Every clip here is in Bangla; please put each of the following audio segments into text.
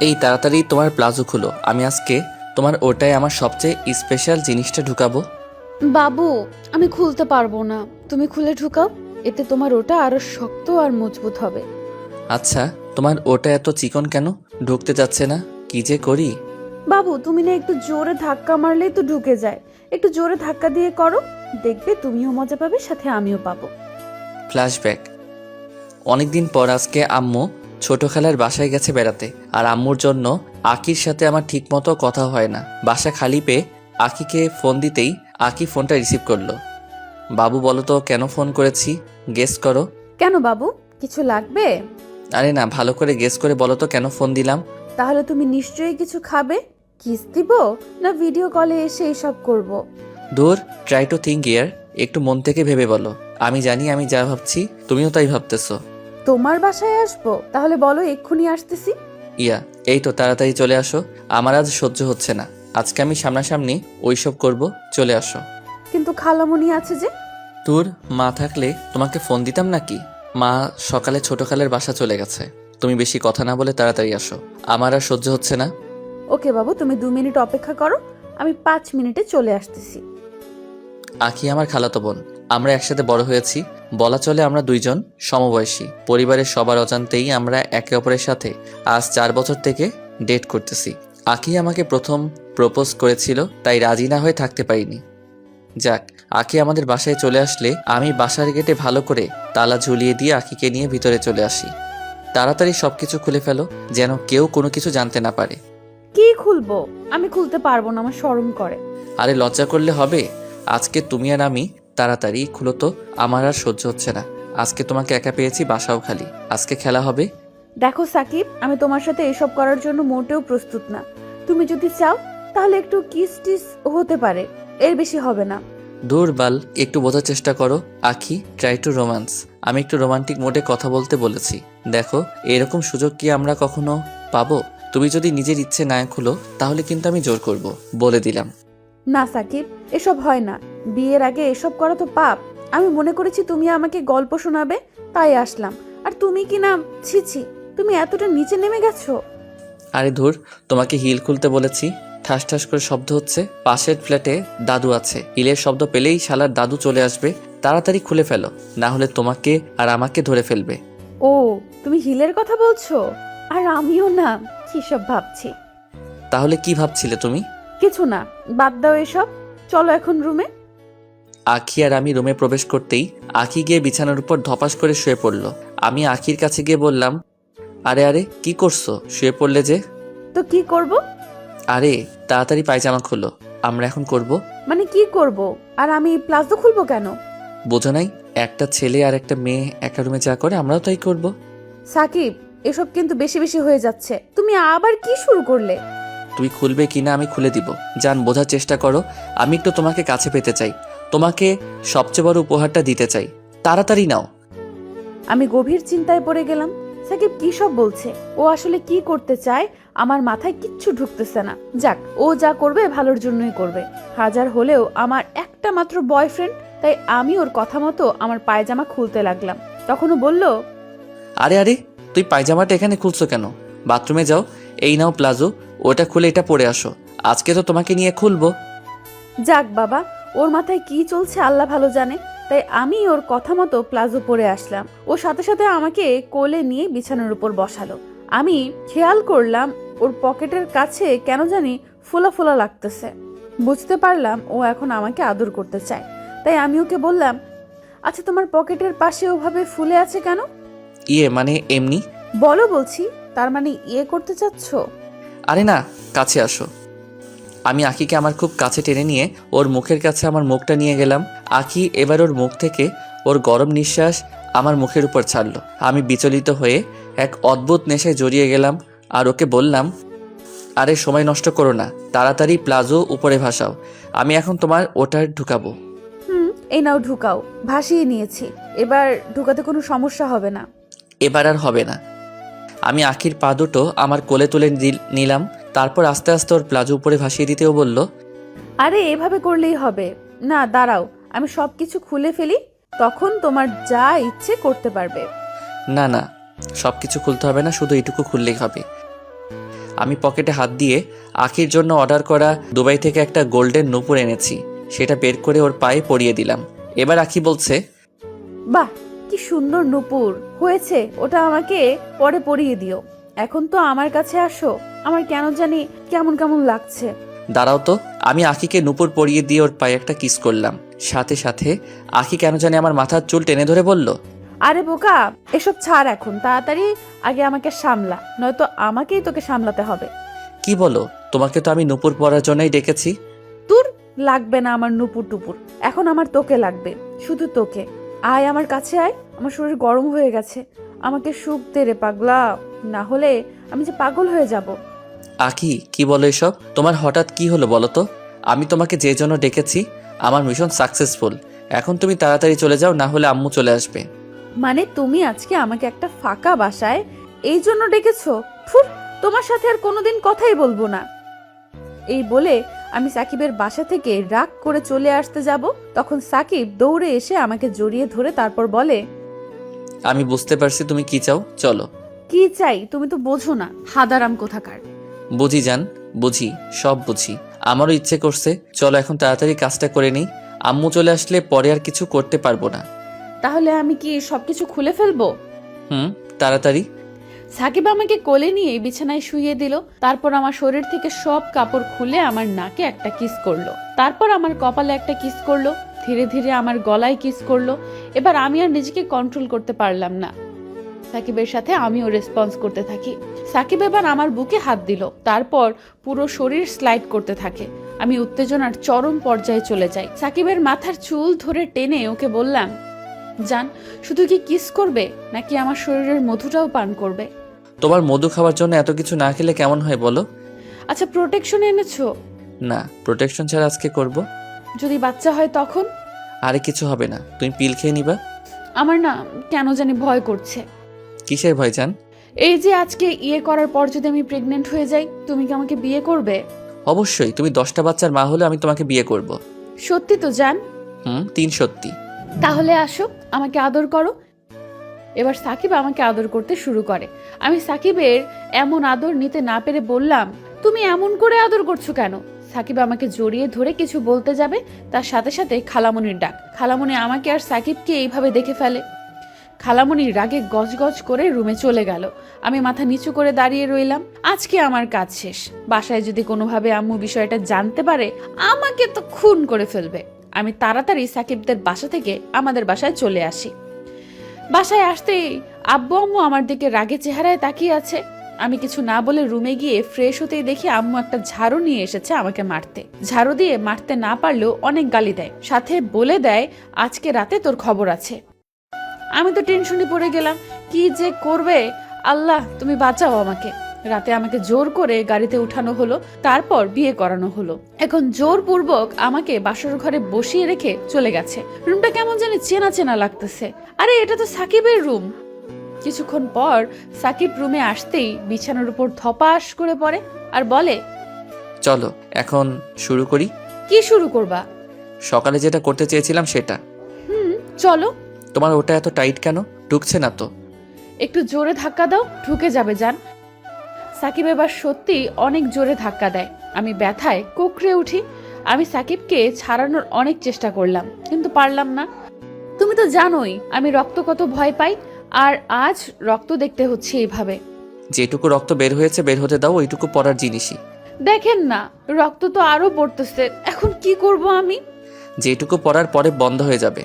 এই তাড়াতাড়ি তোমার প্লাজো খুলো, আমি আজকে তোমার ওটাই আমার সবচেয়ে স্পেশাল জিনিসটা ঢুকাবো। বাবু, আমি খুলতে পারবো না, তুমি খুলে ঢুকাও। এতে তোমার ওটা আরো শক্ত আর মজবুত হবে। আচ্ছা, তোমার ওটা এত চিকন কেন? ঢুকতে যাচ্ছে না, কি যে করি। বাবু, তুমি না একটু জোরে ধাক্কা মারলেই তো ঢুকে যায়। একটু জোরে ধাক্কা দিয়ে করো, দেখবে তুমিও মজা পাবে, সাথে আমিও পাবো। ফ্ল্যাশব্যাক। অনেকদিন পর আজকে আম্মু ছোট খালার বাসায় গেছে বেড়াতে, আর আম্মুর জন্য আকির সাথে আমার ঠিকমতো কথা হয় না। বাসা খালি পেয়ে আকিকে ফোন দিতেই আকি ফোনটা রিসিভ করলো। বাবু বলো তো কেন ফোন করেছি, গেস করো। কেন বাবু, কিছু লাগবে? আরে না, ভালো করে গেস করে বলো তো কেন ফোন দিলাম। তাহলে তুমি নিশ্চয়ই কিছু খাবে। কিস দিব, না ভিডিও কলে এসে এসব করব? দূর, ট্রাই টু থিঙ্ক ইয়ার, একটু মন থেকে ভেবে বলো। আমি জানি আমি যা ভাবছি তুমিও তাই ভাবতেছো। তোমার বাসায় আসবো? তাহলে বলো, এক্ষুনি আসতেছি। ইয়া, এই তো তাড়াতাড়ি চলে আসো, আমার আজ সহ্য হচ্ছে না। আজকে আমি সামনাসামনি ওইসব করব, চলে আসো। কিন্তু খালামণি আছে যে। তোর মা থাকলে তোমাকে ফোন দিতাম নাকি? মা সকালে ছোট খালের বাসা চলে গেছে, তুমি বেশি কথা না বলে তাড়াতাড়ি আসো, আমার আর সহ্য হচ্ছে না। ওকে বাবু, তুমি 2 মিনিট অপেক্ষা করো, আমি 5 মিনিটে চলে আসতেছি। আখি আমার খালাতো বোন, আমরা একসাথে বড় হয়েছি, বলা চলে আমরা দুইজন সমবয়সী। পরিবারের সবার অজান্তেই আমরা একে অপরের সাথে আজ 4 বছর থেকে ডেট করতেছি। আখি আমাকে প্রথম প্রপোজ করেছিল, তাই রাজি না হয়ে থাকতে পারিনি। যাক, আখি আমাদের বাসায় চলে আসলে আমি বাসার গেটে ভালো করে তালা ঝুলিয়ে দিয়ে আখিকে নিয়ে ভিতরে চলে আসি। তাড়াতাড়ি সবকিছু খুলে ফেলো, যেন কেউ কোনো কিছু জানতে না পারে। কি খুলবো? আমি খুলতে পারবো না, আমার শরম করে। আরে লজ্জা করলে হবে, আজকে তুমি আর আমি, তাড়াতাড়ি খুলো তো, আমার আর সহ্য হচ্ছে না। আজকে তোমাকে একা পেয়েছি, বাসাও খালি, আজকে খেলা হবে। দেখো সাকিব, আমি তোমার সাথে এসব করার জন্য মোটেও প্রস্তুত না। তুমি যদি চাও তাহলে একটু কিস টিস হতে পারে, এর বেশি হবে না। দূর বাল, একটু বোঝার চেষ্টা করো। আখি, ট্রাই টু রোম্যান্স। আমি একটু রোমান্টিক মোডে কথা বলতে বলেছি। দেখো, এরকম সুযোগ কি আমরা কখনো পাবো? তুমি যদি নিজের ইচ্ছে না খুলো তাহলে কিন্তু আমি জোর করব, বলে দিলাম। না সাকিব, এসব হয় না। বিয়ের আগে এসব করা তো পাপ। আমি মনে করেছি তুমি আমাকে গল্প শোনাবে, তাই আসলাম। আর তুমি কি না, ছি ছি, তুমি এতটা নিচে নেমে গেছো। আরে ধুর, তোমাকে হিল খুলতে বলেছি, ঠাস ঠাস করে শব্দ হচ্ছে। পাশের ফ্ল্যাটে দাদু আছে, হিলের শব্দ পেলেই শালার দাদু চলে আসবে। তাড়াতাড়ি খুলে ফেলো, না হলে তোমাকে আর আমাকে ধরে ফেলবে। ও, তুমি হিলের কথা বলছো? আর আমিও না, কি সব ভাবছি। তাহলে কি ভাবছিলে তুমি? কিছু না, বাদ দাও এসব। চলো এখন রুমে। আখি আর আমি রুমে প্রবেশ করতেই আখি গিয়ে বিছানার উপর ধপাস করে শুয়ে পড়ল। আমি আখির কাছে গিয়ে বললাম, আরে আরে কি করছো, শুয়ে পড়লে যে? তো কি করব? আরে তাড়াতাড়ি পায়জামা খুলো, আমরা এখন করব। মানে কি করব? আর আমি প্লাজো খুলবো কেন? বোঝো নাই, একটা ছেলে আর একটা মেয়ে একা রুমে যা করে আমরাও তাই করব। সাকিব, এসব কিন্তু বেশি বেশি হয়ে যাচ্ছে। তুমি আবার কি শুরু করলে? তুমি খুলবে কিনা আমি খুলে দিব, জান বোঝার চেষ্টা করো। আমি একটু তোমাকে কাছে পেতে চাই, তোমাকে সবচেয়ে বড় উপহারটা দিতে চাই, তাড়াতাড়ি নাও। আমি গভীর চিন্তায় পড়ে গেলাম। সাকিব কি সব বলছে? ও আসলে কি করতে চায় আমার মাথায় কিচ্ছু ঢুকতেছে না। যাক, ও যা করবে ভালোর জন্যই করবে। হাজার হলেও আমার একটা মাত্র বয়ফ্রেন্ড, তাই আমি ওর কথা মতো আমার পায়জামা খুলতে লাগলাম। তখনও বলল, আরে আরে, তুই পায়জামাটা এখানে খুলছো কেন? বাথরুমে যাও, এই নাও প্লাজো, ওটা খুলে এটা পরে আসো, আজকে তো তোমাকে নিয়ে খুলবো। যাক বাবা, ওর মাথায় কি চলছে আল্লাহ ভালো জানে। তাই আমি ওর কথা মতো প্লাজো পরে আসলাম। ও সাথে সাথে আমাকে কোলে নিয়ে বিছানার উপর বসালো। আমি খেয়াল করলাম ওর পকেটের কাছে কেন জানি ফোলা ফোলা লাগতেছে। বুঝতে পারলাম ও এখন আমাকে আদর করতে চায়। তাই আমি ওকে বললাম, আচ্ছা তোমার পকেটের পাশে ওভাবে ফুলে আছে কেন? ইয়ে মানে এমনি। বলো বলছি, তার মানে ইয়ে করতে চাচ্ছ? আরে না, কাছে আসো। আমি আখিকে আমার খুব কাছে টেনে নিয়ে ওর মুখের কাছে আমার মুখটা নিয়ে গেলাম। আখি এবার ওর মুখ থেকে ওর গরম নিঃশ্বাস আমার মুখের উপর ছাড়লো। আমি বিচলিত হয়ে এক অদ্ভুত নেশায় জড়িয়ে গেলাম আর ওকে বললাম, আরে সময় নষ্ট করো না, তাড়াতাড়ি প্লাজো উপরে ভাসাও, আমি এখন তোমার ওটার ঢুকাবো। এই নাও ঢুকাও। ভাসিয়ে নিয়েছি, এবার ঢুকাতে কোনো সমস্যা হবে না। এবার আর হবে না। আমি আখির পা দুটো আমার কোলে তুলে নিলাম, তারপর আস্তে আস্তে ওর প্লাজো উপরে ভাসিয়ে দিতেও বলল, আরে এভাবে করলেই হবে না, দাঁড়াও, আমি সবকিছু খুলে ফেলি, তখন তোমার যা ইচ্ছে করতে পারবে। না না, সব কিছু খুলতে হবে না, শুধু এইটুকু খুললেই হবে। আমি পকেটে হাত দিয়ে আখির জন্য অর্ডার করা দুবাই থেকে একটা গোল্ডেন নূপুর এনেছি, সেটা বের করে ওর পায়ে পরিয়ে দিলাম। এবার আখি বলছে, বাহ, কি সুন্দর নূপুর হয়েছে, ওটা আমাকে পরে পরিয়ে দিও। এখন তো আমার কাছে আসো, আমার কেন জানি কেমন কেমন লাগছে। দাঁড়াও তো। আমি আখিকে নূপুর পরিয়ে দিয়ে ওর পায়ে একটা কিস করলাম। সাথে সাথে আখি কেন জানি আমার মাথার চুল টেনে ধরে বলল, আরে বোকা, এসব ছাড় এখন, তাড়াতাড়ি আগে আমাকে সামলা, নয়তো আমাকেই তোকে সামলাতে হবে। কি বলো? তোমাকে তো আমি নূপুর পরার জন্যই ডেকেছি। তোর লাগবে না আমার নুপুর টুপুর, এখন আমার তোকে লাগবে, শুধু তোকে। আয় আমার কাছে আয়, আমার শরীর গরম হয়ে গেছে, আমাকে সুখ দে রে পাগলা, না হলে আমি যে পাগল হয়ে যাব। আখি, কি বলো এসব? তোমার হঠাৎ কি হলো বলো তো? আমি তোমাকে যে জন্য ডেকেছি আমার মিশন সাকসেসফুল। এখন তুমি তাড়াতাড়ি চলে যাও, না হলে আম্মু চলে আসবে। মানে তুমি আজকে আমাকে একটা ফাঁকা বাসায় এই জন্য ডেকেছো? ফুর, তোমার সাথে আর কোনোদিন কথাই বলবো না। এই বলে আমি সাকিবের বাসা থেকে রাগ করে চলে আসতে যাব, তখন সাকিব দৌড়ে এসে আমাকে জড়িয়ে ধরে তারপর বলে, আমি বুঝতে পারছি তুমি কি চাও, চলো। কি চাই তুমি তো বোঝো না, হাদারাম কোথাকার। বুঝি জান, বুঝি, সব বুঝি। আমারও ইচ্ছে করছে, চলো এখন তাড়াতাড়ি কাজটা করে নিই। আম্মু চলে আসলে পরে আর কিছু করতে পারবো না। তাহলে আমি কি সবকিছু খুলে ফেলবো? তাড়াতাড়ি। সাকিব আমাকে কোলে নিয়ে বিছানায় শুইয়ে দিল, তারপর আমার শরীর থেকে সব কাপড় খুলে আমার নাকে একটা কিস করলো, তারপর আমার কপালে একটা কিস করলো, ধীরে ধীরে আমার গলায় কিস করলো। এবার আমি আর নিজেকে কন্ট্রোল করতে পারলাম না, সাকিবের সাথে আমিও রেসপন্স করতে থাকি। সাকিব এবার আমার বুকে হাত দিল, তারপর পুরো শরীর স্লাইড করতে থাকে। আমি উত্তেজনার চরম পর্যায়ে চলে যাই। সাকিবের মাথার চুল ধরে টেনে ওকে বললাম, জান, শুধু কি কিস করবে নাকি আমার শরীরের মধুটাও পান করবে? তোমার মধু খাওয়ার জন্য এত কিছু না খেলে কেমন হয় বলো? আচ্ছা, প্রোটেকশন এনেছো? না, প্রোটেকশন ছাড়া আজকে করব। যদি বাচ্চা হয় তখন? আরে কিছু হবে না, তুমি পিল খেয়ে নিবা। আমার না কেন জানি ভয় করছে। কিসের ভয় জান? এই যে আজকে করার পর যদি আমি প্রেগনেন্ট হয়ে যাই, তুমি কি আমাকে বিয়ে করবে? অবশ্যই, তুমি 10টা বাচ্চার মা হলে আমি তোমাকে বিয়ে করব। সত্যি তো জান? 3 সত্যি। তাহলে আসো, আমাকে আদর করো। এবার সাকিব আমাকে আদর করতে শুরু করে। আমি সাকিবের এমন আদর নিতে না পেরে বললাম, তুমি এমন করে আদর করছো কেন? সাকিব আমাকে জড়িয়ে ধরে কিছু বলতে যাবে, তার সাথে সাথে খালামণির ডাক। খালামণি আমাকে আর সাকিবকে এইভাবে দেখে ফেলে। খালামণি রাগে গজগজ করে রুমে চলে গেল। আমি মাথা নিচু করে দাঁড়িয়ে রইলাম। আজকে আমার কাজ শেষ। বাসায় যদি কোনোভাবে আম্মু বিষয়টা জানতে পারে, আমাকে তো খুন করে ফেলবে। আমি তাড়াতাড়ি সাকিবদের বাসা থেকে আমাদের বাসায় চলে আসি। বাসায় আসতেই আব্বু আম্মু আমার দিকে রাগে চেহারায় তাকিয়ে আছে। আমি কিছু না বলে রুমে গিয়ে ফ্রেশ হতেই দেখি আম্মু একটা ঝাড়ু নিয়ে এসেছে আমাকে মারতে। ঝাড়ু দিয়ে মারতে না পারলেও অনেক গালি দেয়, সাথে বলে দেয় আজকে রাতে তোর খবর আছে। আমি তো টেনশনে পড়ে গেলাম, কি যে করবে। আল্লাহ তুমি বাঁচাও আমাকে। রাতে আমাকে জোর করে গাড়িতে উঠানো হলো, তারপর বিয়ে করানো হলো। এখন জোরপূর্বক আমাকে বাসর ঘরে বসিয়ে রেখে চলে গেছে। রুমটা কেমন জানি চেনা চেনা লাগতেছে। আরে এটা তো সাকিবের রুম। কিছুক্ষণ পর সাকিব রুমে আসতেই বিছানার উপর ধপাস করে পড়ে আর বলে, চলো এখন শুরু করি। কি শুরু করবা? সকালে যেটা করতে চেয়েছিলাম সেটা। চলো। তোমার ওটা এত টাইট কেন? ঢুকছে না তো? একটু জোরে ধাক্কা দাও, ঢুকে যাবে জান। সাকিব এবার সত্যি অনেক জোরে ধাক্কা দেয়। আমি ব্যথায় কোকড়ে উঠি। আমি সাকিবকে ছাড়ানোর অনেক চেষ্টা করলাম, কিন্তু পারলাম না। তুমি তো জানোই আমি রক্ত কত ভয় পাই, আর আজ রক্ত দেখতে হচ্ছে এইভাবে। যেটুকু রক্ত বের হয়েছে বের হতে দাও, ওইটুকু পড়ার জিনিসই। দেখেন না, রক্ত তো আরো পড়তেছে। এখন কি করব আমি? যেটুকু পড়ার পরে বন্ধ হয়ে যাবে।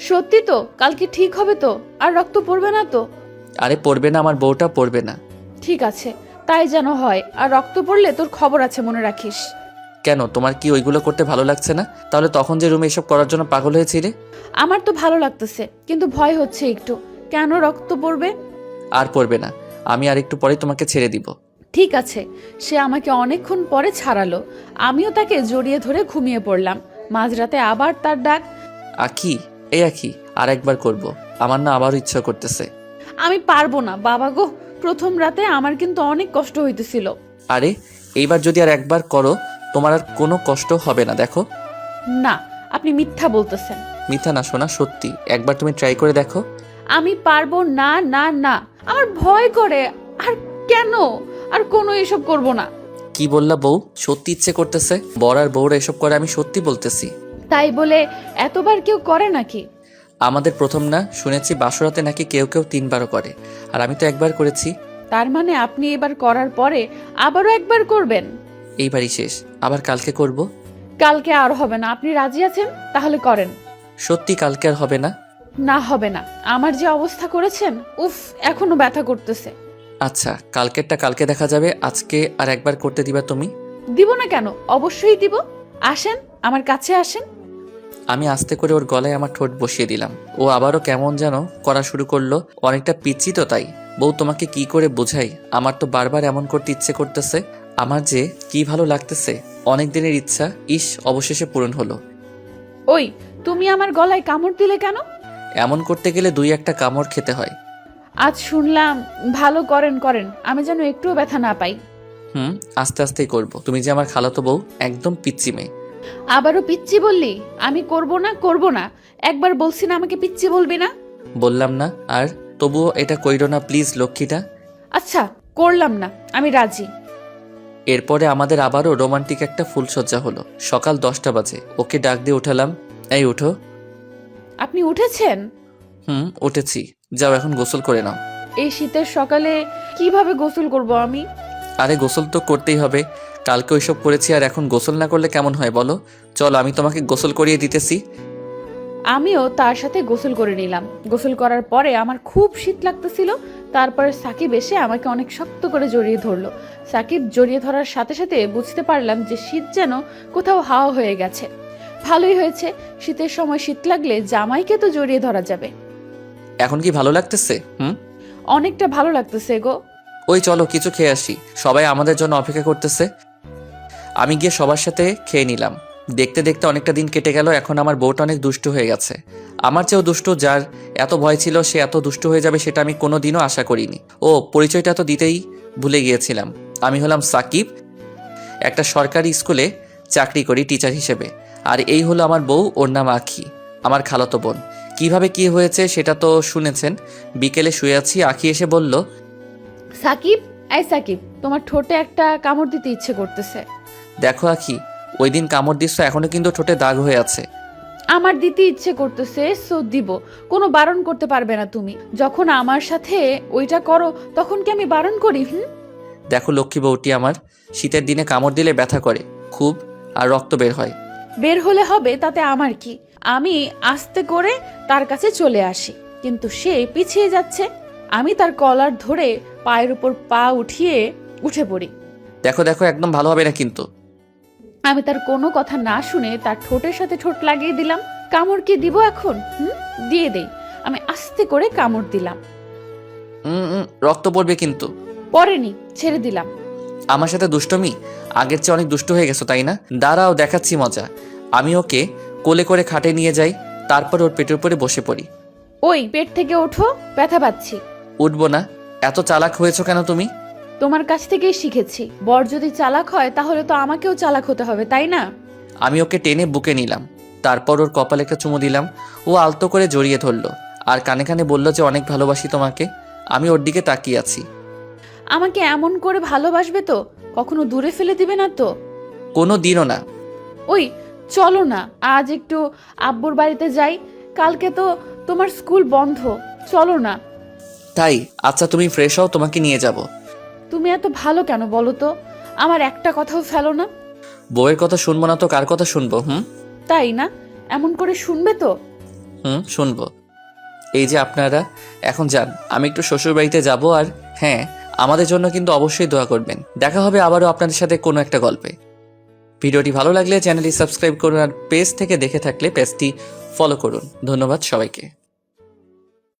সত্যি তো? কালকে ঠিক হবে তো? আর রক্ত পড়বে না তো? আরে পড়বে না, আমার বউটা পড়বে না। ঠিক আছে, তাই যেন হয়। আর রক্ত পড়লে তোর খবর আছে, মনে রাখিস। কেন, তোমার কি ওইগুলো করতে ভালো লাগছে না? তাহলে তখন যে রুমে এসব করার জন্য পাগল হয়েছিলে? আমার তো ভালো লাগতেছে, কিন্তু ভয় হচ্ছে একটু। কেন রক্ত পড়বে? আর পড়বে না, আমি আর একটু পরে তোমাকে ছেড়ে দিব। ঠিক আছে। সে আমাকে অনেকক্ষণ পরে ছাড়ালো। আমিও তাকে জড়িয়ে ধরে ঘুমিয়ে পড়লাম। মাঝরাতে আবার তার ডাক, আখি, এই আখি, আর একবার করব। আমার না আবারও ইচ্ছা করতেছে। আমি পারবো না বাবা গো। প্রথম রাতে আমার কিন্তু অনেক কষ্ট হইতেছিল। আরে এইবার যদি আর একবার করো তোমার আর কোনো কষ্ট হবে না, দেখো। না, আপনি মিথ্যা বলতেছেন। মিথ্যা না শোনা, সত্যি। একবার তুমি ট্রাই করে দেখো। আমি পারবো না, না না, আমার ভয় করে। আর কেন? আর কোনো এসব করব না। কি বললা বউ? সত্যি ইচ্ছে করতেছে? বর আর বউরা এসব করে, আমি সত্যি বলতেছি। তাই বলে এতবার কেউ করে নাকি? আমাদের প্রথম না, শুনেছি বাসরাতে নাকি কেউ কেউ 3বারও করে, আর আমি তো একবার করেছি। তার মানে আপনি এবার করার পরে আবারও একবার করবেন? এইবারই শেষ, আবার কালকে করব। কালকে আর হবে না। আপনি রাজি আছেন? তাহলে করেন। সত্যি কালকে আর হবে না? না, হবে না। আমার যে অবস্থা করেছেন, উফ, এখনো ব্যথা করতেছে। আচ্ছা, কালকেরটা কালকে দেখা যাবে, আজকে আর একবার করতে দিবা তুমি? দিব না কেন, অবশ্যই দিব। আসেন, আমার কাছে আসেন। আমি আস্তে করে ওর গলায় আমার ঠোঁট বসিয়ে দিলাম। ও আবারও কেমন যেন করা শুরু করলো। অনেকটা পিচ্ছি তো, তাই। বউ, তোমাকে কি করে বোঝাই? আমার তো বারবার এমন করতে ইচ্ছে করতেছে। আমার যে কি ভালো লাগতেছে। অনেক দিনের ইচ্ছা ইস অবশেষে পূরণ হলো। ওই, তুমি আমার গলায় কামড় দিলে কেন? এমন করতে গেলে 2-1টা কামড় খেতে হয়। আজ শুনলাম ভালো করেন করেন, আমি যেন একটুও ব্যথা না পাই। আস্তে আস্তেই করব। তুমি যে আমার খালাতো বউ, একদম পিচ্ছি মেয়ে। আবারও পিচ্ছি বললি? আমি করব না, করব না। একবার বলছি না আমাকে পিচ্ছি বলবি না? বললাম না? আর তবুও এটা কইরো না প্লিজ, লক্ষ্মীটা। আচ্ছা, করলাম না, আমি রাজি। এরপরে আমাদের আবারও রোমান্টিক একটা ফুলসজ্জা হলো। সকাল 10টা বাজে। ওকে ডাক দিয়ে উঠালাম। এই উঠো। আপনি উঠেছেন? উঠেছি। যাও এখন গোসল করে নাও। এই শীতের সকালে কিভাবে গোসল করব আমি? আরে গোসল তো করতেই হবে। কালকে ওইসব করেছি, আর এখন গোসল না করলে কেমন হয় বলো? চলো আমি তোমাকে গোসল করিয়ে দিতেছি। আমিও তার সাথে গোসল করে নিলাম। গোসল করার পরে আমার খুব শীত লাগতেছিল। তারপরে সাকিব এসে আমাকে অনেক শক্ত করে জড়িয়ে ধরলো। সাকিব জড়িয়ে ধরার সাথে সাথে বুঝতে পারলাম যে শীত যেন কোথাও হাওয়া হয়ে গেছে। ভালোই হয়েছে, শীতের সময় শীত লাগলে জামাইকে তো জড়িয়ে ধরা যাবে। এখন কি ভালো লাগতেছে? অনেকটা ভালো লাগতেছে গো। ওই চলো কিছু খেয়ে আসি, সবাই আমাদের জন্য অপেক্ষা করতেছে। আমি গিয়ে সবার সাথে খেয়ে নিলাম। দেখতে দেখতে অনেকটা দিন কেটে গেল। এখন আমার বউটা অনেক দুষ্ট হয়ে গেছে। আমার চেয়েও দুষ্ট। যার এত ভয় ছিল সে এত দুষ্ট হয়ে যাবে সেটা আমি কোনোদিনও আশা করিনি। ও পরিচয়টা তো দিতেই ভুলে গিয়েছিলাম। আমি হলাম সাকিব, একটা সরকারি স্কুলে চাকরি করি টিচার হিসেবে। আর এই হলো আমার বউ, ওর নাম আখি, আমার খালাতো বোন। কিভাবে কি হয়েছে সেটা তো শুনেছেন। বিকেলে শুয়ে আছি, আখি এসে বলল, সাকিব, এই সাকিব, তোমার ঠোঁটে একটা কামড় দিতে ইচ্ছে করতেছে। দেখো আখি, ওই দিন কামড় দিচ্ছ, এখনো কিন্তু ঠোঁটে দাগ হয়ে আছে। আমার দিতে ইচ্ছে করতেছে, সো দিব। কোনো বারণ করতে পারবে না তুমি। যখন আমার সাথে ওইটা করো তখন কি আমি বারণ করি? দেখো লক্ষ্মী বউটি আমার, শীতের দিনে কামড় দিলে ব্যথা করে খুব, আর রক্ত বের হয়। বের হলে হবে, তাতে আমার কি? আমি আস্তে করে তার কাছে চলে আসি, কিন্তু সে পিছিয়ে যাচ্ছে। আমি তার কলার ধরে পায়ের উপর পা উঠিয়ে উঠে পড়ি। দেখো দেখো, একদম ভালো হবে না কিন্তু। আমি তার কোনো কথা না শুনে তার ঠোঁটের সাথে ঠোঁট লাগিয়ে দিলাম। কামড় কি দিব এখন? দিয়ে দেই। আমি আস্তে করে কামড় দিলাম। রক্ত পড়বে কিন্তু। পড়েনি, ছেড়ে দিলাম। আমার সাথে দুষ্টমি? আগের চেয়ে অনেক দুষ্ট হয়ে গেছো তাই না? দাঁড়াও, দেখাচ্ছি মজা। আমি ওকে কোলে করে খাটে নিয়ে যাই, তারপর ওর পেটের উপরে বসে পড়ি। ওই, পেট থেকে ওঠো, ব্যথা পাচ্ছি। উঠবো না। এত চালাক হয়েছো কেন তুমি? তোমার কাছ থেকেই শিখেছি। বর যদি চালাক হয় তাহলে তো আমাকেও চালাক হতে হবে, তাই না? আমি ওকে টেনে বুকে নিলাম, তারপর ওর কপালে একটা চুমু দিলাম। ও আলতো করে জড়িয়ে ধরলো, আর কানে কানে বলল যে অনেক ভালোবাসি তোমাকে। আমি ওর দিকে তাকিয়ে আছি। আমাকে এমন করে ভালোবাসবে তো? কখনো দূরে ফেলে দিবে না তো? কোনো দিনও না। ওই, চলো না, আজ একটু আব্বুর বাড়িতে যাই। কালকে তো তোমার স্কুল বন্ধ, চলো না। তাই? আচ্ছা তুমি ফ্রেশ হও, তোমাকে নিয়ে যাব। তুমি এত ভালো কেন বলো তো? আমার একটা কথাও ফেলো না। বউয়ের কথা শুনবো না তো কার কথা শুনবো? তাই না? এমন করে শুনবে তো? শুনবো। এই যে আপনারা এখন যান, আমি একটু শ্বশুর বাড়িতে যাবো। আর হ্যাঁ, আমাদের জন্য কিন্তু অবশ্যই দোয়া করবেন। দেখা হবে আবারও আপনাদের সাথে কোনো একটা গল্পে। ভিডিওটি ভালো লাগলে চ্যানেলটি সাবস্ক্রাইব করুন, আর পেজ থেকে দেখে থাকলে পেজটি ফলো করুন। ধন্যবাদ সবাইকে।